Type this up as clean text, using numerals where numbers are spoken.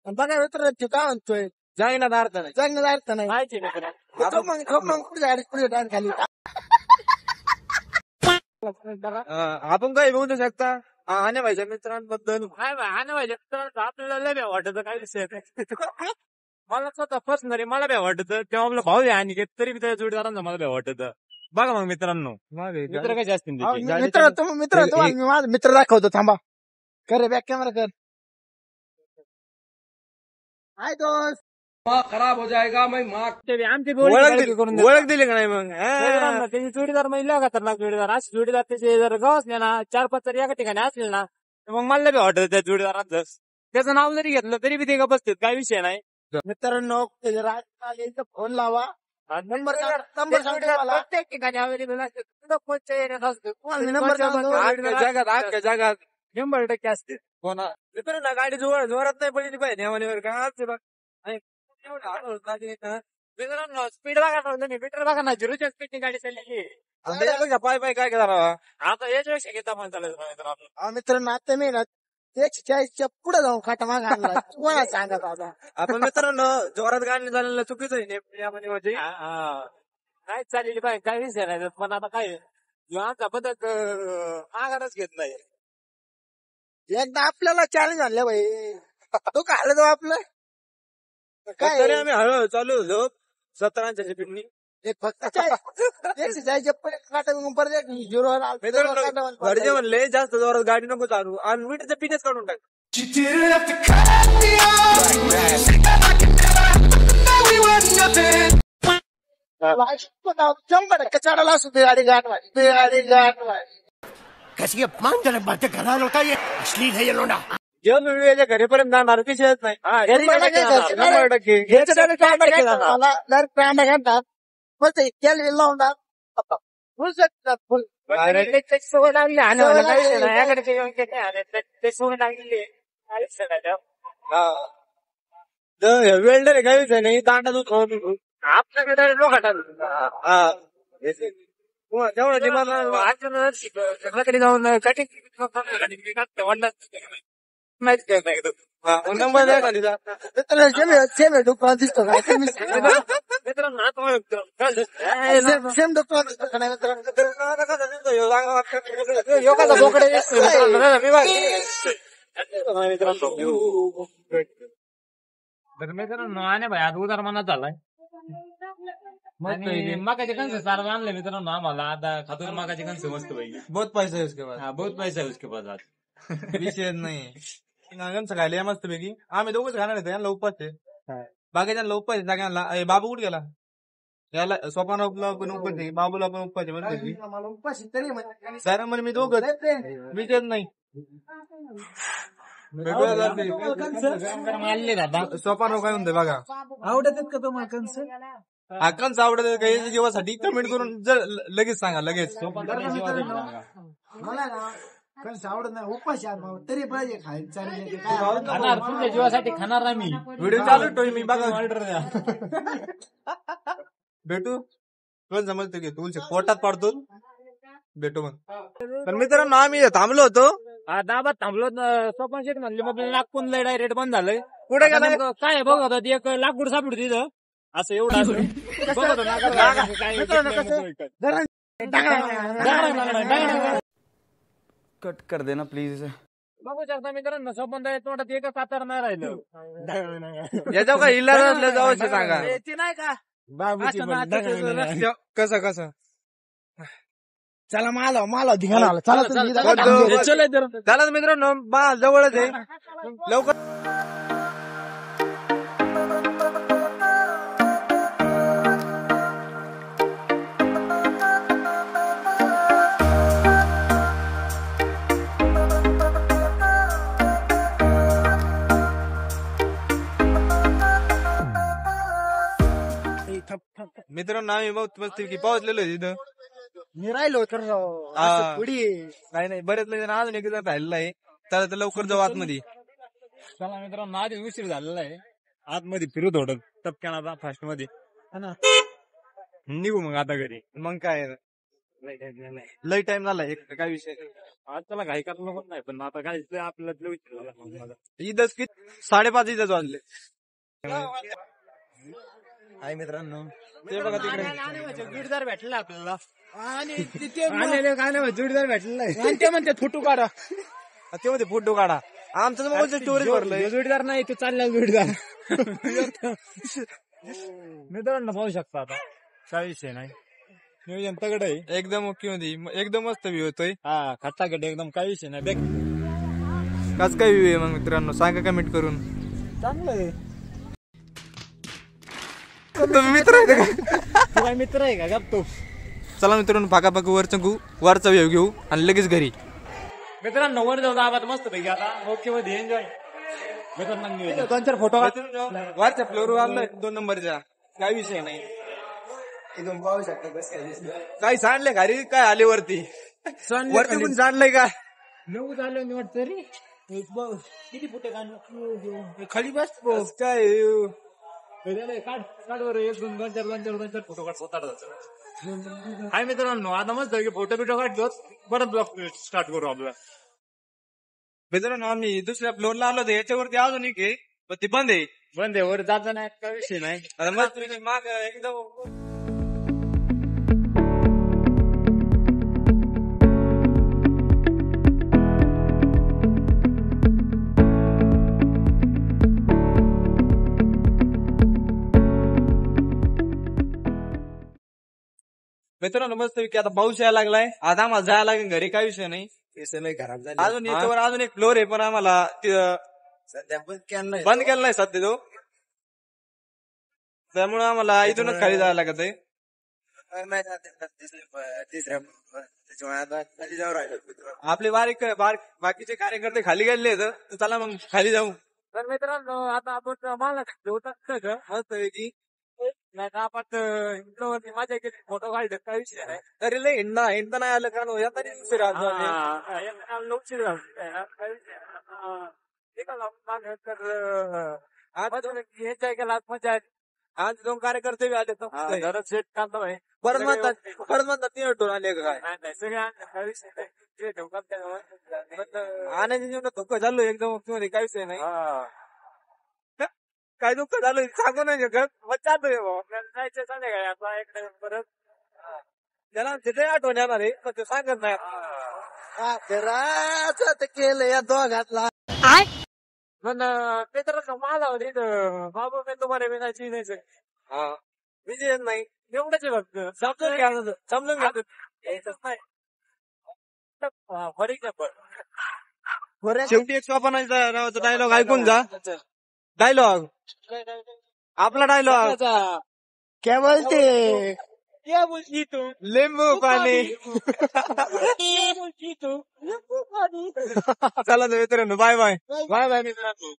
बघा मित्र तू काय म्हणतोय जगण्यात अर्थ नाही. जगण्याचा अर्थ नाही माहिती आहे मित्र. मग कुठे जायचं पुढे डान खाली आपण काही बोलू शकता आणि माझ्या मित्रांबद्दल काय आणि माझ्या मित्रांचं आपल्याला लय भ्या वाटत काय विषय मला स्वतः पर्सनली मला भ्या वाटत तेव्हा आपला भाऊ आहे आणि तरी त्या जोडीदारांचा मला भ्या वाटत. बघा मग मित्रांनो मित्र कसे असतील त्याचे. मित्र तुम्हाला मी माझा मित्र दाखवतो थांबा कर बॅक कॅमेरा कर हाय दोस्त खराब हो जाएगा मैं माँ ते आमची ओळख दिली का नाही मग त्याची जोडीदार महिला खतरनाक जोडीदार असे जोडीदार त्याचे जर गाव असले ना 4-5 तरी एका ठिकाणी असले ना तर मग मला बी वाटत त्या जोडीदारांचं त्याचं नाव जरी घेतलं तरी बी ते का बसतात काय विषय नाही. मित्रांनो फोन लावा नंबर सांगतो मला प्रत्येक ठिकाणी अवेलेबल असते नंबर जगात 100% असते. कोणा मित्रांना गाडी जोरात नाही पडली पाहिजे बघ मित्रांनो स्पीड बघा तुम्ही मीटर बघा ना 0च्या स्पीडनी गाडी चालली. पाय काय करावं आता याच्यापेक्षा घेता म्हणता मित्रांनो. मित्रांनो आता मी ना 140च्या पुढे जाऊन खाटा मागा आणला कोणा सांगत आता आपण मित्रांनो जोरात गाडी चाललेलं चुकीचं आहे यामध्ये म्हणजे काय चाललेली पाहिजे काय विषय नाही पण आता काय आमचा पद्धत आगारच घेत नाही. एकदा आपल्याला चॅलेंज आणलं भाई तो काय जाऊ आपलं काय तरी आम्ही हळूहळू चालू होतो 17च्या स्पीडनी एक फक्त 140च्या पुढे खाटा परत 0 घरचे म्हणले जास्त जोरात गाडी नको चालू आणि मीटरचा पिनच काढून टाक. चढायला असू दे गाडी गाठ कैसी अपमानजनक बातें कर रहा लड़का ये अश्लील है ये लोंडा. जेवण वेळेच्या घरीपर्यंत जाणार विषयच नाही. 100% मस्त तेल लावून फुल फुल त्याची सवय लागली आणि ते सवय लागली वेल्डर काही विषय नाही दांडा दूध आपल्याकडे लोक तेवढं दिमाग सगळ्याकडे जाऊन कटिंग माहिती काय नाही नंबर द्या खाली सेम डुक्कर दिसतो का मित्रांनो सेम डुक्कर दिसतो का नाही योगाचा बोकडे मित्रांनो आणि भाई आता उदार मनात झालाय मकाचे कंस सारा आणले मित्रांनो आम्हाला आता खातो मकाचे कंस मस्त पाहिजे बहुत पैसा है उसके बाद बहुत पैसा है उसके पास आज विषय नाही गंज खायला या मस्त पैकी आम्ही दोघंच खाणार आहे यांना उपास आहे बाकीच्या उपास आहे सगळ्यांना बाबू कुठे गेला याला स्वप्नाला पण उपास आहे बाबूला पण उपास आहे सर म्हणे मी दोघंच विषयच नाही स्वप्नाव काय म्हणतोय बघा आवडतात का तुम्हाला कंस कंस आवडत काही जीवासाठी कमेंट करून जर लगेच सांगा लगेच मला ना कंस आवडत नाही उपाशी तरी पाहिजे खाणार तुमच्या जीवासाठी खाणार नाही मी व्हिडिओ चालू ठेवू मी बघा ऑर्डर द्या भेटू कोण समजतो की तुमच्या पोटात पाडतो भेटू मग तर मित्रांनो आम्ही थांबलो होतो दाबात थांबलो स्वप्न शेठ म्हणले मग नागपूर डायरेक्ट बंद झालंय कुठे गेला काय बघ होता एक लाकूड सापडू तिथं असं एवढं कट कर देना प्लीज. बघू शकता मित्रांनो स्वप्न तोंडात एकच सातार नाही राहिलं याच्यावर काय इलाज असलं जावं सांगा ती नाही का कसं चला मला धिंगाणा आला चला चला मित्रांनो बा जवळच आहे लवकर मित्रांनो आम्ही मस्त की पोहोचलेलो तिथं मी राहिलो तर पुढी नाही बरेच लगे अजून एक राहिलेला आहे तर लवकर जाऊ आतमध्ये. चला मित्रांनो आधी उशीर झालेला आहे आतमध्ये फिरू थोडं टपक्याना फास्ट मध्ये निघू मग आता घरी. मग काय लय टाइम झाला एक काय विषय आज त्याला घाई करायला होत नाही पण आता काय ते आपल्याला इथंच की 5:30 इथंच वाजले. हाय मित्रांनो, ते बघा तिकडे जोडीदार भेटला आपल्याला आणि तिथे काय नाही जोडीदार भेटलेला आहे. आणि ते म्हणते फोटो काढा. ते मध्ये फोटो काढा. आमचं मोबाईलचं स्टोरेज भरलंय. जोडीदार नाही तू चालला जोडीदार. मित्रांनो पाहू शकता आता काय विषय नाही. नियोजन तगड आहे एकदम ओके मध्ये एकदम मस्त व्ह्यू होतोय. हा खट्टा गड्डे एकदम काही विषय नाही. कस काय व्ह्यू आहे मग मित्रांनो सांगा कमेंट करून. चांगलं आहे. तुम्ही मित्र आहे का? तू काय मित्र आहे का गप तू. चला मित्रांनो फाकाफाक वरचा व्ह्यू घेऊ आणि लगेच घरी. मित्रांनो वर जाऊ आवाज मस्त पैकी आता ओके मध्ये एन्जॉय. मित्रांनो 2-4 फोटो वरच्या फ्लोअर आणलाय 2 नंबरच्या काय विषय नाही. काय सांडले घरी काय आले वरती वरती पण सांडलंय का नऊ झालं निवड तरी किती फुटे काढ खाली बस काय काढ बरं 1-2-4 फोटो काढ स्वतः. हाय मित्रांनो आता मस्त फोटो बिटो काढतो परत ब्लॉग स्टार्ट करू आपला. मित्रांनो आम्ही दुसऱ्या फ्लोअरला आलो होतो याच्यावरती अजून एक आहे पण ती बंद आहे. बंद आहे वर जायचं नाही काय विषय नाही. आता मस्त माग एकदम मित्रांनो मस्त की आता पाऊस यायला लागलाय. आता आम्हाला जायला लागेल घरी काय विषय नाही. खराब झाले अजून याच्यावर अजून एक फ्लोअर आहे पण आम्हाला सध्या बंद केलं बंद केलं नाही सध्या तो. त्यामुळे आम्हाला इथूनच खाली जायला लागत आहे. आपले बाकीचे कार्यकर्ते खाली गेले तर चला मग खाली जाऊ. तर मित्रांनो आता आपण मला मस्त की नाही आपण माझ्या फोटो काढले काय विषय नाही. तरी लय हिंडता नाही आलं कारण या तरी उशिरा आज झाले. एन्जॉय केला मजा. आज 2 कार्यकर्ते बी आले घरात सेट काढतो भाई. परत म्हणतात ती अडून आले काय नाही सगळ्या काय विषय नाही. आणायच्या जीवनात धोका झालो एकदम मध्ये काय विषय नाही. काय दुःख झालं सांगू नाही शकत मजा जायचं संध्याकाळी आता इकडे परत त्याला तिथे आठवण येणार आहे पण ते सांगत नाही. केलं या दोघातला. पण मित्रांनो मला बाबू मी तुम्हाला विनायची नाही. हा विजय नाही एवढंच फक्त समजून घ्या समजून घ्या. यायचंच नाही. फॉर एक्झाम्पल शेवटी एक स्वप्नाचा डायलॉग ऐकून जा. डायलॉग आपला डायलॉग क्या बोलते क्या बोलती तू लिंबू पाणी. क्या बोलती तू चला मित्रांनो बाय बाय. बाय बाय मित्रांनो.